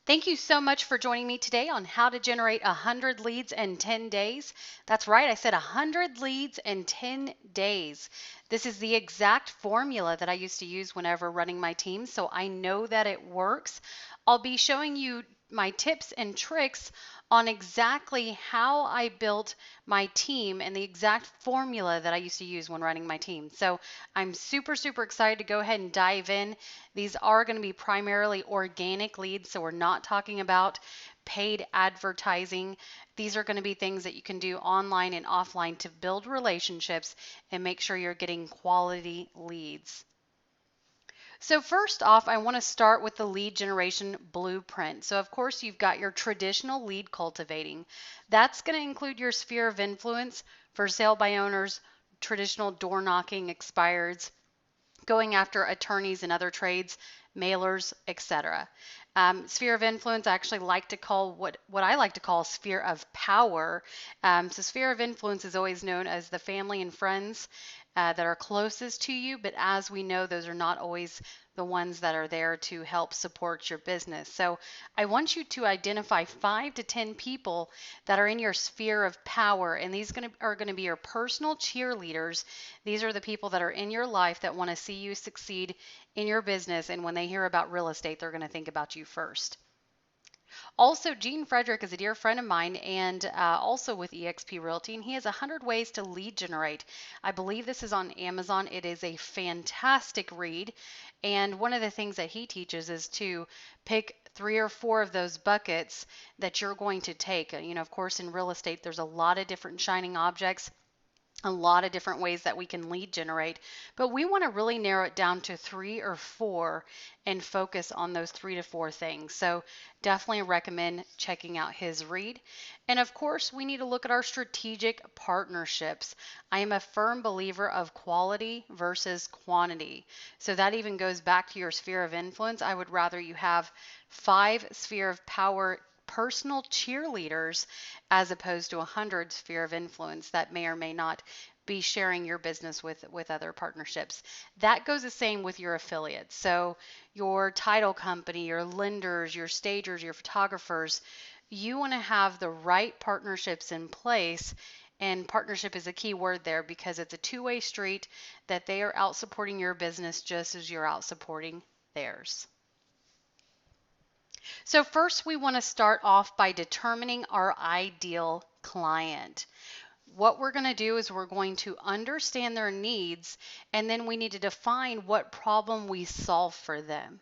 Thank you so much for joining me today on how to generate 100 leads in 10 days. That's right, I said 100 leads in 10 days. This is the exact formula that I used to use whenever running my team, so I know that it works. I'll be showing you my tips and tricks on exactly how I built my team and the exact formula that I used to use when running my team. So I'm super excited to go ahead and dive in. These are going to be primarily organic leads, so we're not talking about paid advertising. These are going to be things that you can do online and offline to build relationships and make sure you're getting quality leads. So first off, I want to start with the lead generation blueprint. So of course, you've got your traditional lead cultivating. That's going to include your sphere of influence for sale by owners, traditional door knocking, expireds, going after attorneys and other trades, mailers, etc. Sphere of influence, I actually like to call what I like to call sphere of power. So sphere of influence is always known as the family and friends that are closest to you, but as we know, those are not always the ones that are there to help support your business. So I want you to identify 5 to 10 people that are in your sphere of power, and these are going to be your personal cheerleaders. These are the people that are in your life that want to see you succeed in your business, and when they hear about real estate, they're going to think about you first. Also, Gene Frederick is a dear friend of mine and also with eXp Realty, and he has 100 ways to lead generate. I believe this is on Amazon. It is a fantastic read, and one of the things that he teaches is to pick 3 or 4 of those buckets that you're going to take. You know, of course, in real estate, there's a lot of different shining objects, a lot of different ways that we can lead generate, but we want to really narrow it down to 3 or 4 and focus on those 3 to 4 things. So definitely recommend checking out his read. And of course, we need to look at our strategic partnerships. I am a firm believer of quality versus quantity. So that even goes back to your sphere of influence. I would rather you have 5 sphere of power personal cheerleaders as opposed to 100 sphere of influence that may or may not be sharing your business with other partnerships. That goes the same with your affiliates. So your title company, your lenders, your stagers, your photographers, you want to have the right partnerships in place. And partnership is a key word there because it's a two-way street that they are out supporting your business just as you're out supporting theirs. So first we want to start off by determining our ideal client. What we're going to do is we're going to understand their needs, and then we need to define what problem we solve for them.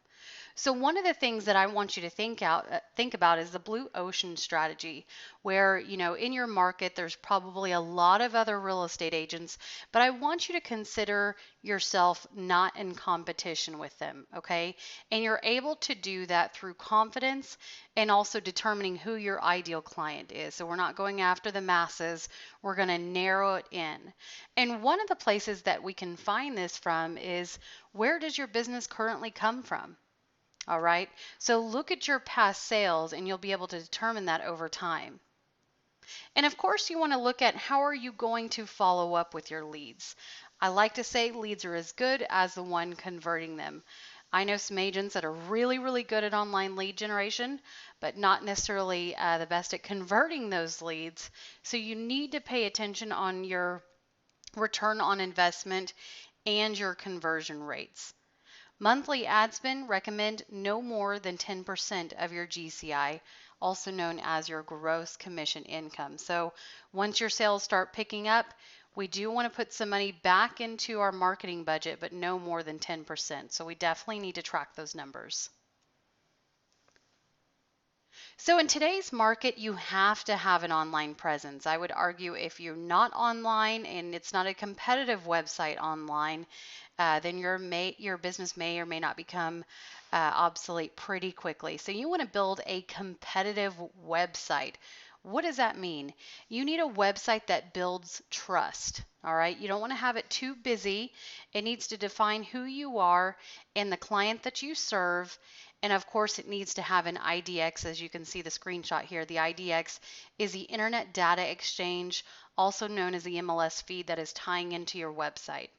So one of the things that I want you to think about is the blue ocean strategy, where, you know, in your market there's probably a lot of other real estate agents, but I want you to consider yourself not in competition with them, okay? And you're able to do that through confidence and also determining who your ideal client is. So we're not going after the masses, we're going to narrow it in. And one of the places that we can find this from is, where does your business currently come from? All right, so look at your past sales and you'll be able to determine that over time. And of course, you want to look at how are you going to follow up with your leads. I like to say leads are as good as the one converting them. I know some agents that are really good at online lead generation, but not necessarily the best at converting those leads. So you need to pay attention on your return on investment and your conversion rates. Monthly ad spend, recommend no more than 10% of your GCI, also known as your gross commission income. So once your sales start picking up, we do want to put some money back into our marketing budget, but no more than 10%. So we definitely need to track those numbers. So in today's market, you have to have an online presence. I would argue if you're not online and it's not a competitive website online, then your business may or may not become obsolete pretty quickly. So you want to build a competitive website. What does that mean? You need a website that builds trust. All right. You don't want to have it too busy. It needs to define who you are and the client that you serve. And of course, it needs to have an IDX, as you can see the screenshot here. The IDX is the Internet Data Exchange, also known as the MLS feed that is tying into your website.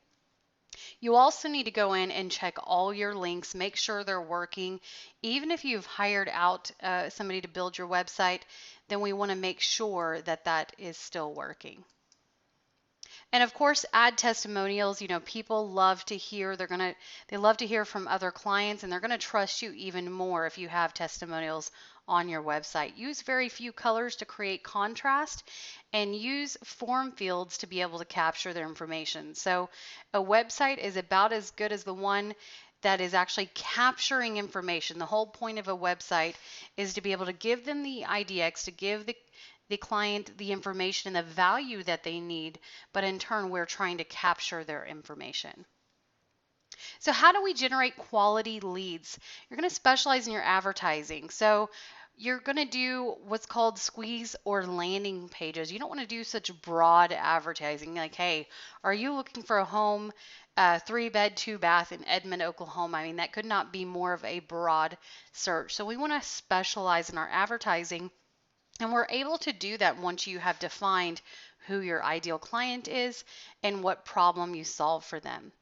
You also need to go in and check all your links, make sure they're working. Even if you've hired out somebody to build your website, then we want to make sure that that is still working. And of course, add testimonials. You know, people love to hear, they love to hear from other clients, and they're going to trust you even more if you have testimonials on your website. Use very few colors to create contrast, and use form fields to be able to capture their information. So a website is about as good as the one that is actually capturing information. The whole point of a website is to be able to give them the IDX, to give the client the information and the value that they need, but in turn, we're trying to capture their information. So how do we generate quality leads? You're going to specialize in your advertising. So you're going to do what's called squeeze or landing pages. You don't want to do such broad advertising like, hey, are you looking for a home, 3-bed, 2-bath in Edmond, Oklahoma? I mean, that could not be more of a broad search. So we want to specialize in our advertising. And we're able to do that once you have defined who your ideal client is and what problem you solve for them.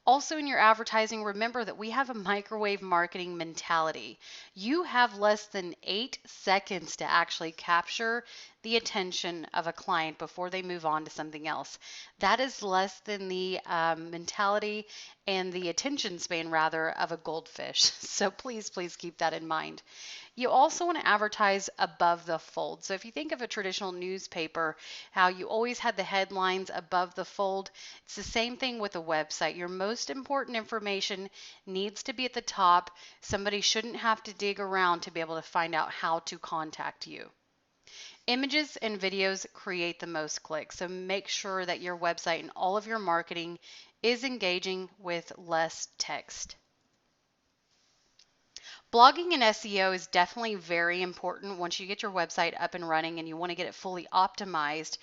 Also, in your advertising, remember that we have a microwave marketing mentality. You have less than 8 seconds to actually capture the attention of a client before they move on to something else. That is less than the mentality and the attention span, rather, of a goldfish. So please, please keep that in mind. You also want to advertise above the fold. So if you think of a traditional newspaper, how you always had the headlines above the fold, it's the same thing with a website. Your most important information needs to be at the top. Somebody shouldn't have to dig around to be able to find out how to contact you. Images and videos create the most clicks, so make sure that your website and all of your marketing is engaging with less text. Blogging and SEO is definitely very important once you get your website up and running and you want to get it fully optimized,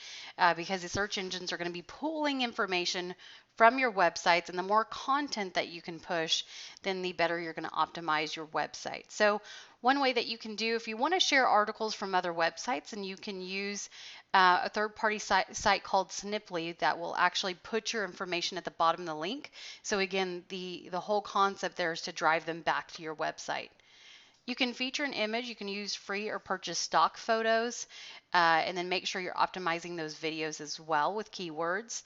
because the search engines are going to be pulling information from your websites, and the more content that you can push, then the better you're going to optimize your website. So one way that you can do, if you want to share articles from other websites, and you can use a third-party site called Sniply that will actually put your information at the bottom of the link. So again, the whole concept there is to drive them back to your website. You can feature an image. You can use free or purchase stock photos, and then make sure you're optimizing those videos as well with keywords.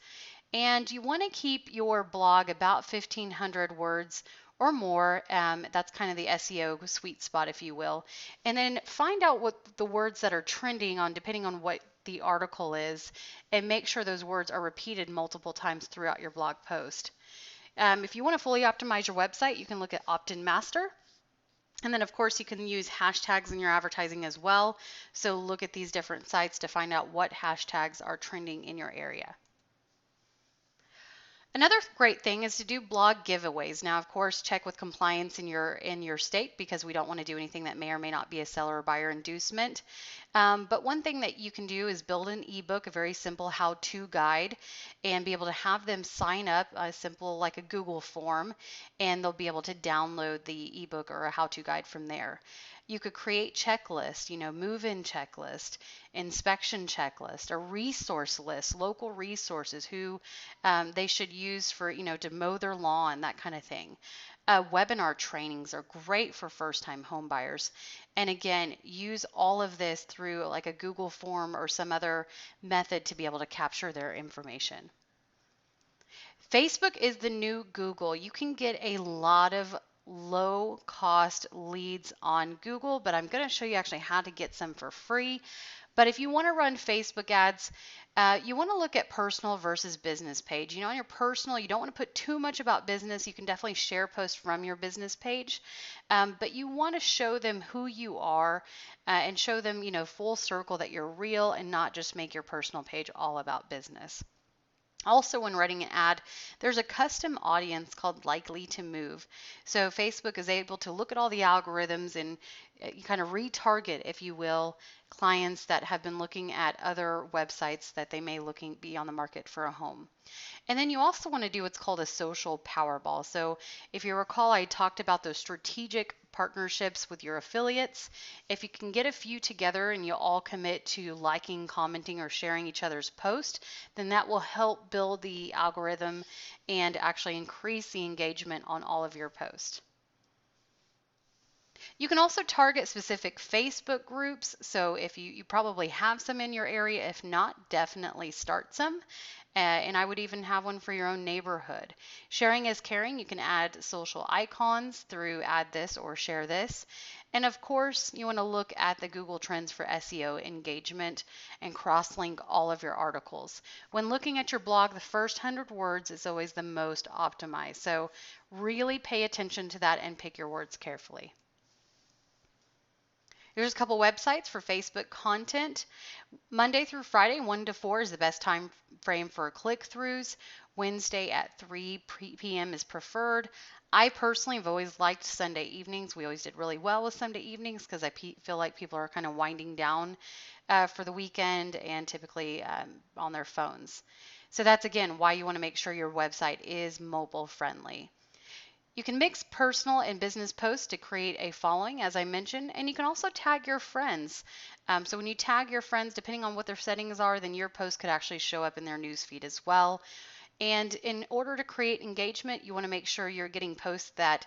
And you want to keep your blog about 1,500 words or more. That's kind of the SEO sweet spot, if you will. And then find out what the words that are trending on, depending on what the article is, and make sure those words are repeated multiple times throughout your blog post. If you want to fully optimize your website, you can look at Opt-in Master. And then, of course, you can use hashtags in your advertising as well. So look at these different sites to find out what hashtags are trending in your area. Another great thing is to do blog giveaways. Now, of course, check with compliance in your state, because we don't want to do anything that may or may not be a seller or buyer inducement. But one thing that you can do is build an ebook, a very simple how-to guide, and be able to have them sign up, simple like a Google form, and they'll be able to download the ebook or a how-to guide from there. You could create checklists, move-in checklist, inspection checklist, a resource list, local resources, who they should use for, to mow their lawn, that kind of thing. Webinar trainings are great for first-time home buyers. And again, use all of this through like a Google form or some other method to be able to capture their information. Facebook is the new Google. You can get a lot of low cost leads on Google, but I'm going to show you actually how to get some for free. But if you want to run Facebook ads, you want to look at personal versus business page. On your personal, you don't want to put too much about business. You can definitely share posts from your business page, but you want to show them who you are, and show them, full circle that you're real, and not just make your personal page all about business. Also, when running an ad, there's a custom audience called likely to move. So Facebook is able to look at all the algorithms and kind of retarget, if you will, clients that have been looking at other websites that they may be on the market for a home. And then you also want to do what's called a social Powerball. So if you recall, I talked about those strategic partnerships with your affiliates. If you can get a few together and you all commit to liking, commenting, or sharing each other's post, then that will help build the algorithm and actually increase the engagement on all of your posts. You can also target specific Facebook groups. So if you probably have some in your area, if not, definitely start some. And I would even have one for your own neighborhood. Sharing is caring. You can add social icons through add this or share this. And of course, you want to look at the Google Trends for SEO engagement and cross-link all of your articles. When looking at your blog, the first 100 words is always the most optimized. So really pay attention to that and pick your words carefully. Here's a couple websites for Facebook content. Monday through Friday, 1 to 4 is the best time frame for click-throughs. Wednesday at 3 p.m. is preferred. I personally have always liked Sunday evenings. We always did really well with Sunday evenings because I feel like people are kind of winding down for the weekend and typically on their phones. So that's, again, why you want to make sure your website is mobile friendly. You can mix personal and business posts to create a following, as I mentioned, and you can also tag your friends. So when you tag your friends, depending on what their settings are, then your post could actually show up in their newsfeed as well. And in order to create engagement, you want to make sure you're getting posts that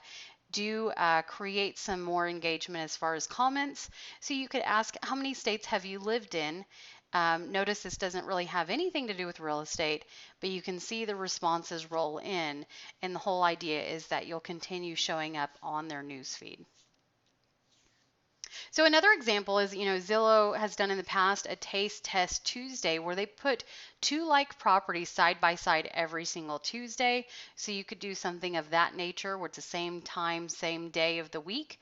do create some more engagement as far as comments. So you could ask, how many states have you lived in? Notice this doesn't really have anything to do with real estate, but you can see the responses roll in, and the whole idea is that you'll continue showing up on their newsfeed. So another example is, Zillow has done in the past a Taste Test Tuesday where they put two like properties side by side every single Tuesday. So you could do something of that nature where it's the same time, same day of the week,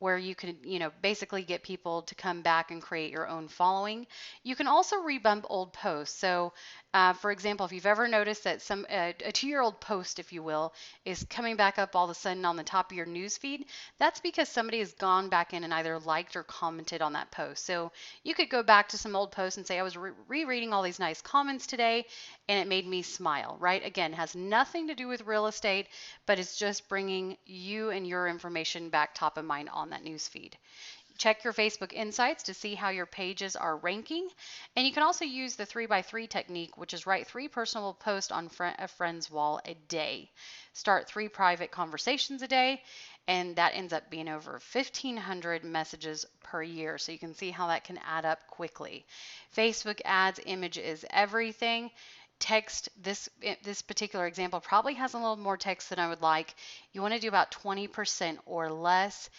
where you can, basically get people to come back and create your own following. You can also rebump old posts. So, for example, if you've ever noticed that a 2-year-old post, if you will, is coming back up all of a sudden on the top of your news feed, that's because somebody has gone back in and either liked or commented on that post. So you could go back to some old posts and say, I was rereading all these nice comments today, and it made me smile, right? Again, it has nothing to do with real estate, but it's just bringing you and your information back top of mind on that news feed. Check your Facebook Insights to see how your pages are ranking. And you can also use the 3x3 technique, which is write 3 personal posts on a friend's wall a day. Start 3 private conversations a day, and that ends up being over 1,500 messages per year. So you can see how that can add up quickly. Facebook ads, image is everything. Text, this particular example probably has a little more text than I would like. You want to do about 20% or less.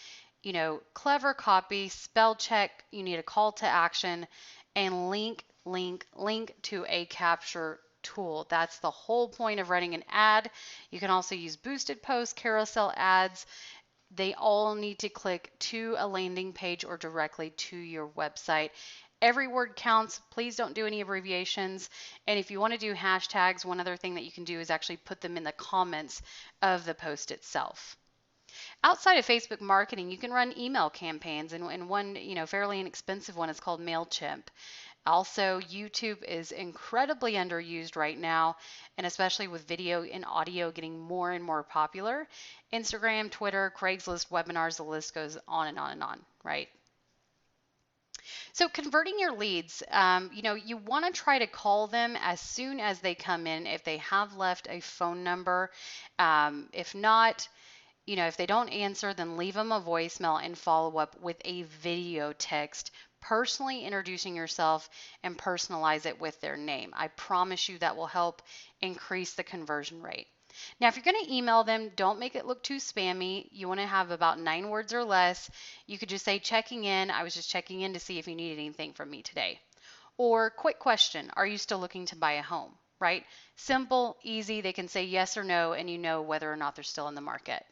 Clever copy, spell check, you need a call to action, and link to a capture tool. That's the whole point of running an ad. You can also use boosted posts, carousel ads. They all need to click to a landing page or directly to your website. Every word counts. Please don't do any abbreviations. And if you want to do hashtags, one other thing that you can do is actually put them in the comments of the post itself. Outside of Facebook marketing, you can run email campaigns, and one, fairly inexpensive one is called MailChimp. Also, YouTube is incredibly underused right now, and especially with video and audio getting more and more popular. Instagram, Twitter, Craigslist, webinars, the list goes on and on and on, right? So converting your leads, you want to try to call them as soon as they come in if they have left a phone number. If not, if they don't answer, then leave them a voicemail and follow up with a video text, personally introducing yourself and personalize it with their name. I promise you that will help increase the conversion rate. Now, if you're going to email them, don't make it look too spammy. You want to have about 9 words or less. You could just say, checking in. I was just checking in to see if you needed anything from me today. Or quick question, are you still looking to buy a home, right? Simple, easy. They can say yes or no, and you know whether or not they're still in the market.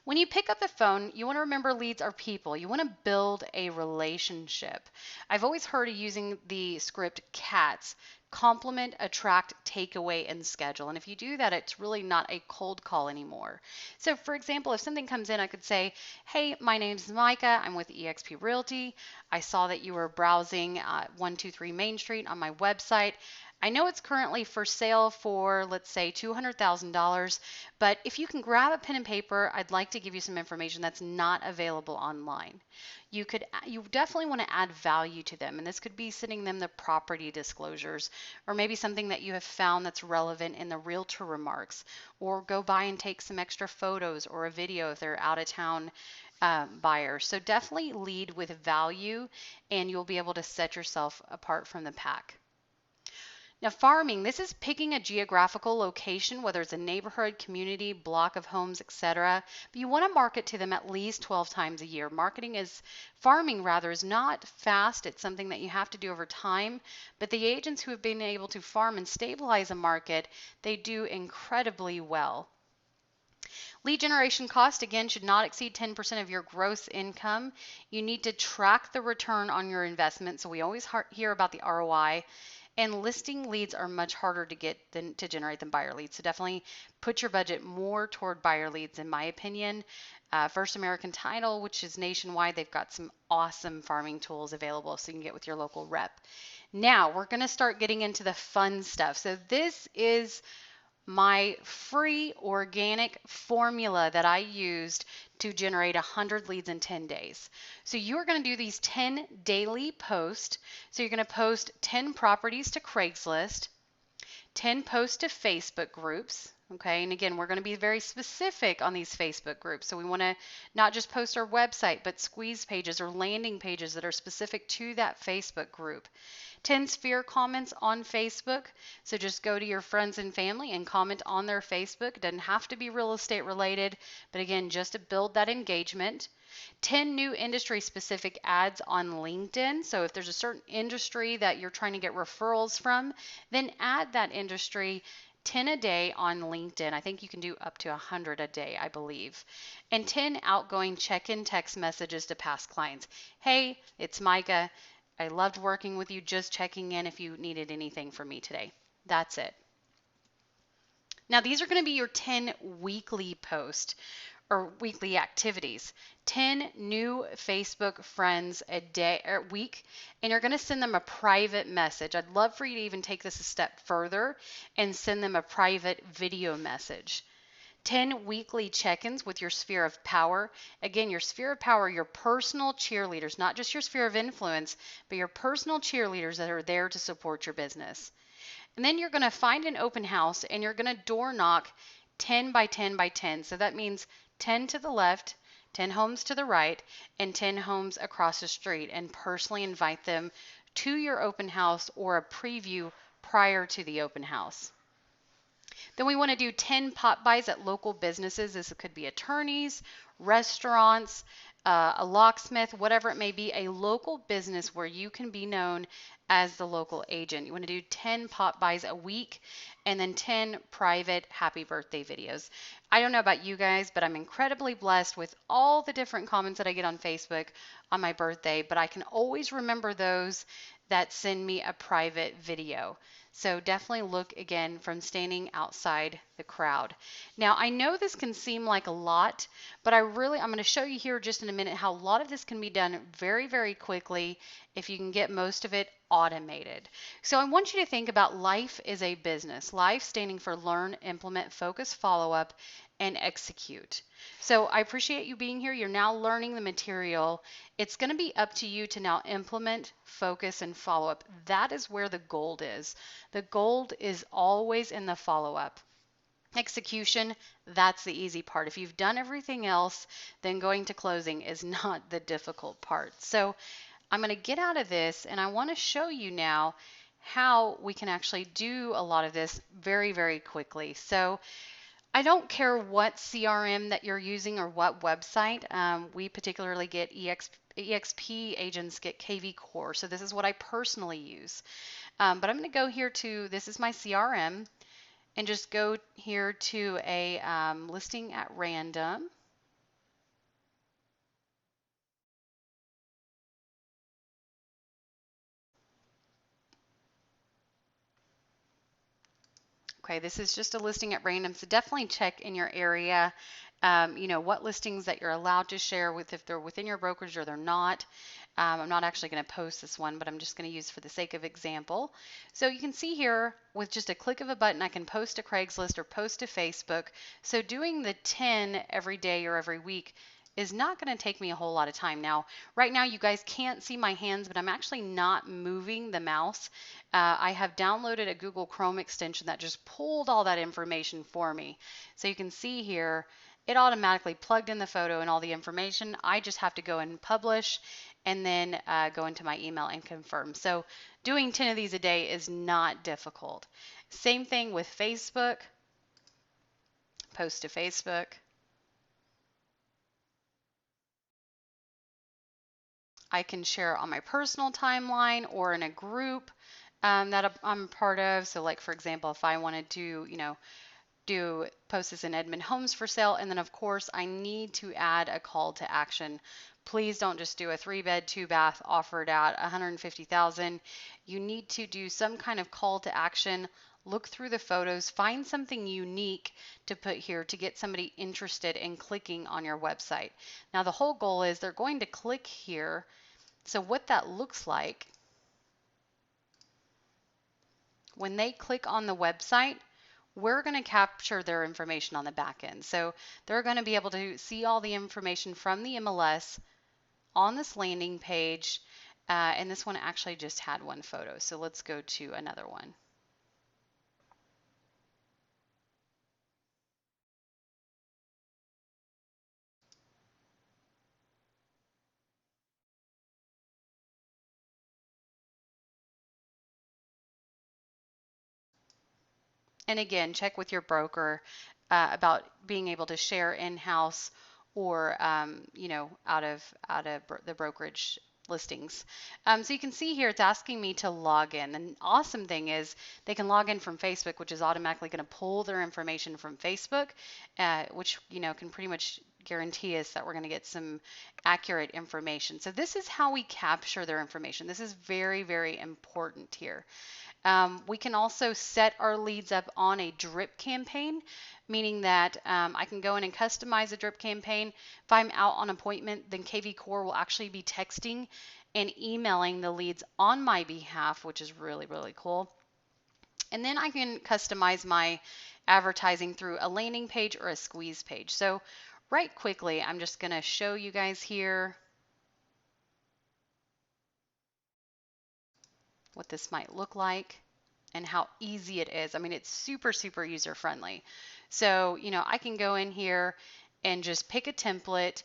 When you pick up the phone, you want to remember leads are people. You want to build a relationship. I've always heard of using the script CATS, complement, attract, take away, and schedule. And if you do that, it's really not a cold call anymore. So for example, if something comes in, I could say, hey, my name's Micah. I'm with eXp Realty. I saw that you were browsing 123 Main Street on my website. I know it's currently for sale for, let's say, $200,000, but if you can grab a pen and paper, I'd like to give you some information that's not available online. You definitely want to add value to them, and this could be sending them the property disclosures, or maybe something that you have found that's relevant in the realtor remarks, or go by and take some extra photos or a video if they're out of town buyers. So definitely lead with value, and you'll be able to set yourself apart from the pack. Now, farming, this is picking a geographical location, whether it's a neighborhood, community, block of homes, etc. But you want to market to them at least 12 times a year. Farming rather, is not fast. It's something that you have to do over time. But the agents who have been able to farm and stabilize a market, they do incredibly well. Lead generation cost, again, should not exceed 10% of your gross income. You need to track the return on your investment. So we always hear about the ROI. And listing leads are much harder to get than to generate than buyer leads. So definitely put your budget more toward buyer leads, in my opinion. First American Title, which is nationwide, they've got some awesome farming tools available so you can get with your local rep. Now we're going to start getting into the fun stuff. So this is my free organic formula that I used to generate 100 leads in 10 days. So you're going to do these 10 daily posts. So you're going to post 10 properties to Craigslist, 10 posts to Facebook groups. Okay, and again, we're going to be very specific on these Facebook groups. So we want to not just post our website, but squeeze pages or landing pages that are specific to that Facebook group. 10 sphere comments on Facebook. So just go to your friends and family and comment on their Facebook. It doesn't have to be real estate related, but again, just to build that engagement. 10 new industry specific ads on LinkedIn. So if there's a certain industry that you're trying to get referrals from, then add that industry. 10 a day on LinkedIn. I think you can do up to 100 a day, I believe. And 10 outgoing check-in text messages to past clients. Hey, it's Micah. I loved working with you, just checking in if you needed anything from me today. That's it. Now, these are going to be your 10 weekly posts or weekly activities. 10 new Facebook friends a day or week, and you're going to send them a private message. I'd love for you to even take this a step further and send them a private video message. 10 weekly check-ins with your sphere of power. Again, your sphere of power, your personal cheerleaders, not just your sphere of influence, but your personal cheerleaders that are there to support your business. And then you're going to find an open house and you're going to door knock 10 by 10 by 10. So that means 10 to the left, 10 homes to the right, and 10 homes across the street, and personally invite them to your open house or a preview prior to the open house. Then we want to do 10 pop buys at local businesses. This could be attorneys, restaurants, a locksmith, whatever it may be, a local business where you can be known as the local agent. You want to do 10 pop buys a week and then 10 private happy birthday videos. I don't know about you guys, but I'm incredibly blessed with all the different comments that I get on Facebook on my birthday, but I can always remember those that send me a private video. So definitely look again from standing outside the crowd. Now, I know this can seem like a lot, but I'm going to show you here just in a minute how a lot of this can be done very, very quickly if you can get most of it automated. So I want you to think about life as a business. Life standing for learn, implement, focus, follow up, and execute. So I appreciate you being here. You're now learning the material. It's going to be up to you to now implement, focus, and follow up. That is where the gold is. The gold is always in the follow up. Execution, that's the easy part. If you've done everything else, then going to closing is not the difficult part. So I'm going to get out of this and I want to show you now how we can actually do a lot of this very, very quickly. So I don't care what CRM that you're using or what website. We particularly get EXP agents get KVCore. So this is what I personally use. But I'm going to go here to, this is my CRM, and just go here to a listing at random. Okay, this is just a listing at random, so definitely check in your area, what listings that you're allowed to share with, if they're within your brokerage or they're not. I'm not actually going to post this one, but I'm just going to use for the sake of example. So you can see here with just a click of a button, I can post to Craigslist or post to Facebook. So doing the 10 every day or every week is not going to take me a whole lot of time. Now, right now you guys can't see my hands, but I'm actually not moving the mouse. I have downloaded a Google Chrome extension that just pulled all that information for me. So you can see here, it automatically plugged in the photo and all the information. I just have to go and publish and then go into my email and confirm. So doing 10 of these a day is not difficult. Same thing with Facebook. Post to Facebook. I can share on my personal timeline or in a group that I'm part of. So like, for example, if I wanted to, do post this in Edmond Homes for sale. And then of course I need to add a call to action. Please don't just do a 3-bed, 2-bath offered at 150,000. You need to do some kind of call to action. Look through the photos, find something unique to put here to get somebody interested in clicking on your website. Now the whole goal is they're going to click here. So what that looks like when they click on the website, we're going to capture their information on the back end. So they're going to be able to see all the information from the MLS on this landing page. And this one actually just had one photo. So let's go to another one. And again, check with your broker about being able to share in-house or out of the brokerage listings. So you can see here it's asking me to log in. And the awesome thing is they can log in from Facebook, which is automatically going to pull their information from Facebook, which can pretty much guarantee us that we're going to get some accurate information. So this is how we capture their information. This is very, very important here. We can also set our leads up on a drip campaign, meaning that I can go in and customize a drip campaign. If I'm out on appointment, then KVCore will actually be texting and emailing the leads on my behalf, which is really, really cool. And then I can customize my advertising through a landing page or a squeeze page. So right quickly, I'm just going to show you guys here what this might look like and how easy it is. I mean, it's super, super user friendly. So, I can go in here and just pick a template.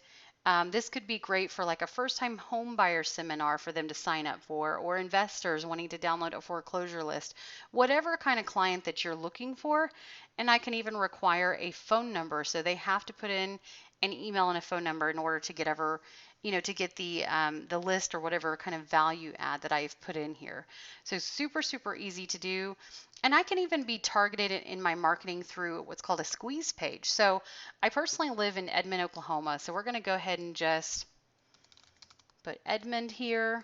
This could be great for like a first-time home buyer seminar for them to sign up for, or investors wanting to download a foreclosure list, whatever kind of client that you're looking for. And I can even require a phone number. So they have to put in an email and a phone number in order to get the list or whatever kind of value add that I've put in here. So super, super easy to do. And I can even be targeted in my marketing through what's called a squeeze page. So I personally live in Edmond, Oklahoma. So we're going to go ahead and just put Edmond here.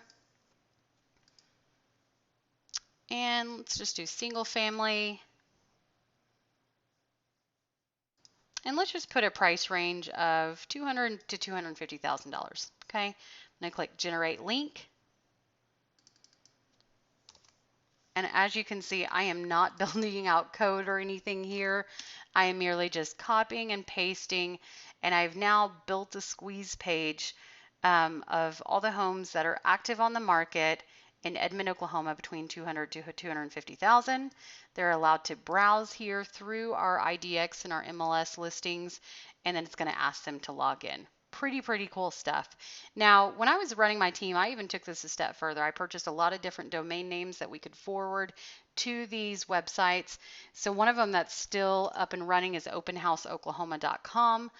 And let's just do single family. And let's just put a price range of $200,000 to $250,000. Okay. I'm going to click generate link. And as you can see, I am not building out code or anything here. I am merely just copying and pasting. And I've now built a squeeze page of all the homes that are active on the market in Edmond, Oklahoma between 200 to 250,000. They're allowed to browse here through our IDX and our MLS listings, and then it's going to ask them to log in. Pretty cool stuff. Now, when I was running my team, I even took this a step further. I purchased a lot of different domain names that we could forward to these websites. So one of them that's still up and running is openhouseoklahoma.com.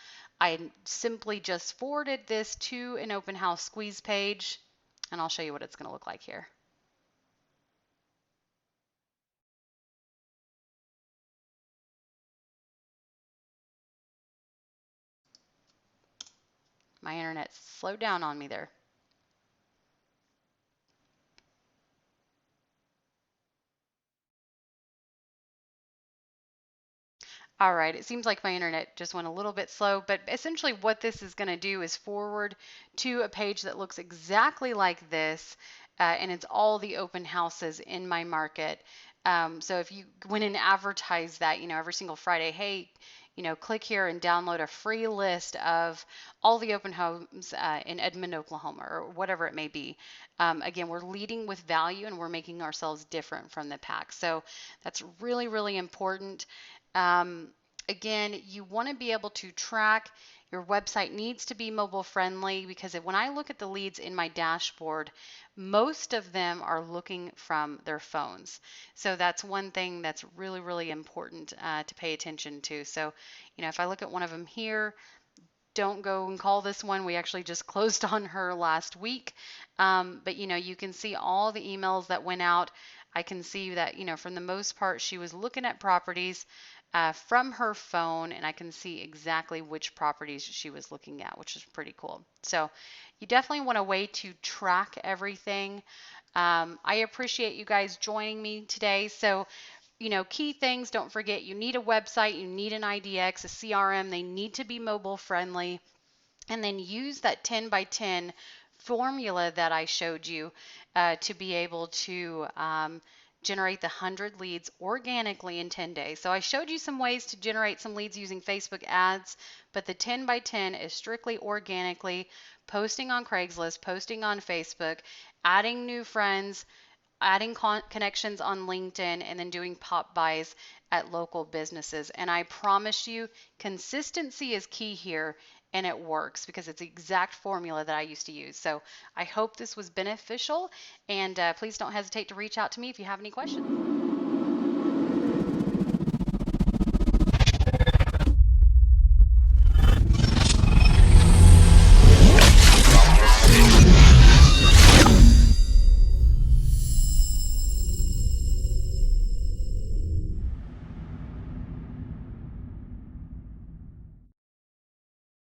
I simply just forwarded this to an open house squeeze page, and I'll show you what it's going to look like here. My internet slowed down on me there. All right, it seems like my internet just went a little bit slow, but essentially what this is going to do is forward to a page that looks exactly like this, and it's all the open houses in my market. So if you went and advertise that, every single Friday, hey, click here and download a free list of all the open homes in Edmond, Oklahoma, or whatever it may be. Again, we're leading with value and we're making ourselves different from the pack. So that's really, really important. Um, Again, you want to be able to track. Your website needs to be mobile friendly because when I look at the leads in my dashboard, most of them are looking from their phones. So that's one thing that's really, really important to pay attention to. So, if I look at one of them here, don't go and call this one. We actually just closed on her last week. But you can see all the emails that went out. I can see that, from the most part, she was looking at properties from her phone, and I can see exactly which properties she was looking at, which is pretty cool. So you definitely want a way to track everything. I appreciate you guys joining me today. So key things, don't forget, you need a website, you need an IDX, a CRM, they need to be mobile friendly, and then use that 10 by 10 formula that I showed you to be able to generate the 100 leads organically in 10 days. So I showed you some ways to generate some leads using Facebook ads, but the 10 by 10 is strictly organically posting on Craigslist, posting on Facebook, adding new friends, adding connections on LinkedIn, and then doing pop buys at local businesses. And I promise you, consistency is key here, and it works because it's the exact formula that I used to use. So I hope this was beneficial, and please don't hesitate to reach out to me if you have any questions.